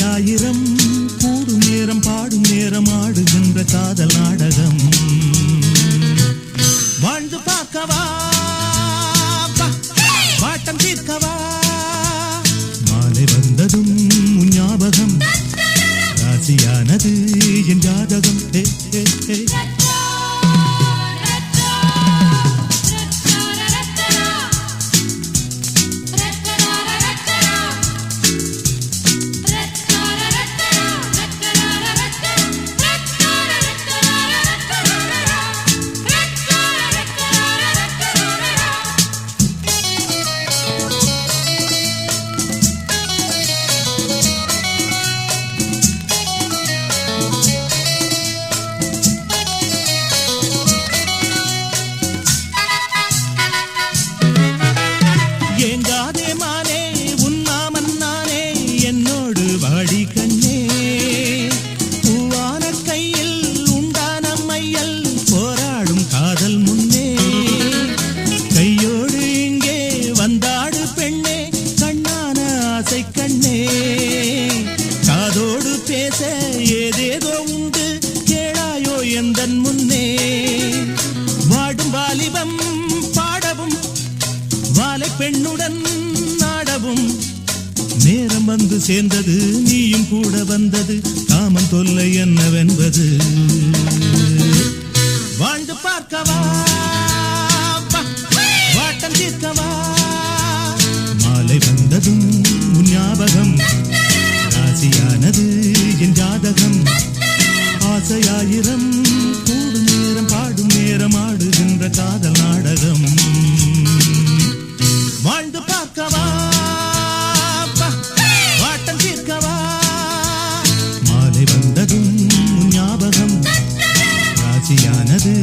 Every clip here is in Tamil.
ஆசையாயிரம் கூடும் நேரம் பாடும் நேரம் ஆடுகின்ற காதல் நாடகம் வாழ்ந்து பார்க்கவா வாட்டம் தீர்க்கவா மாலை வந்ததும் ஞாபகம் ராசியானது என் ஜாதகம் ஏங்காதே மானே உன்னாமன் நானே என்னோடு வாடி கண்ணே பூவான கையில் உண்டான மையல் போராடும் காதல் முன்னே கையோடு இங்கே வந்தாடு பெண்ணே கண்ணான ஆசை கண்ணே காதோடு பேச ஏதேதோ உண்டு கேளாயோ எந்தன் முன்னே வாடும் வாலிபம் பாடவும் வாலை பெண்ணுடன் நாடவும் நேரம் வந்து சேர்ந்தது நீயும் கூட வந்தது காமன் தொல்லை என்னவென்பது வாழ்ந்து பார்க்கவா வாட்டம் தீர்க்கவா மாலை வந்ததும் ஞாபகம் ராசியானது என் ஜாதகம் ஆசையாயிரம் கூடும் நேரம் பாடும் நேரம் ஆடுகின்ற காதல் நாடகம் வாழ்ந்து பார்க்கவா வாட்டம் தீர்க்கவா மாலை வந்ததும் ஞாபகம் ராசியானது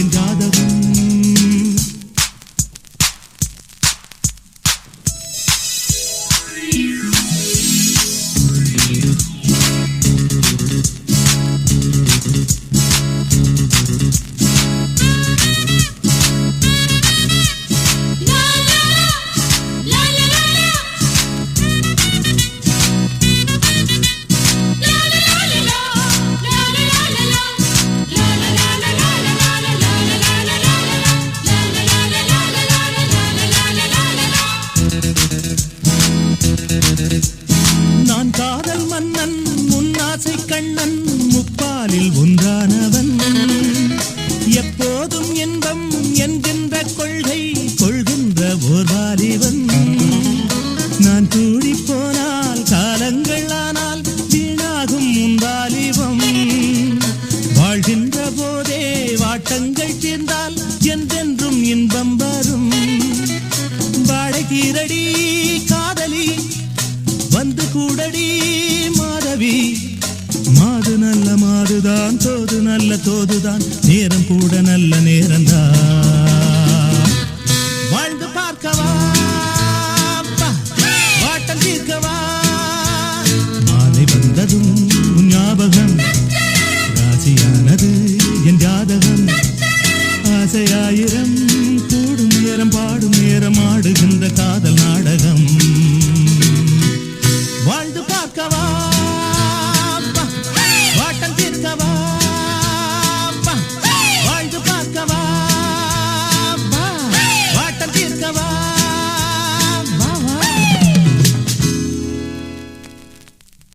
என் ஜாதகம் நான் காதல் மன்னன் முன்னாசை கண்ணன் முப்பாலில் ஒன்றானவன் எப்போதும் இன்பம் என்கின்ற கொள்கை கொள்கின்ற ஓர் வாலிபன் நான் கூடி போனால் காலங்கள் ஆனால் வீணாகும் முன்பாலிபம் வாழ்கின்ற போதே வாட்டங்கள் தீர்ந்தால் என்றென்றும் இன்பம் வரும் வாழைக்கீரடி காதலி வந்து கூடடி மாதவி மாது நல்ல மாதுதான் தோது நல்ல தோதுதான் நேரம் கூட நல்ல நேரம்தான் வாழ்ந்து பார்க்கவா வாட்டம் தீர்க்கவா மாலை வந்ததும் ஞாபகம் ராசியானது என் ஜாதகம் ஆசையாயிரம் கூடும் நேரம் பாடும் நேரம் ஆடுகின்ற காதல் நாடகம் வாழ்ந்து பார்க்கவா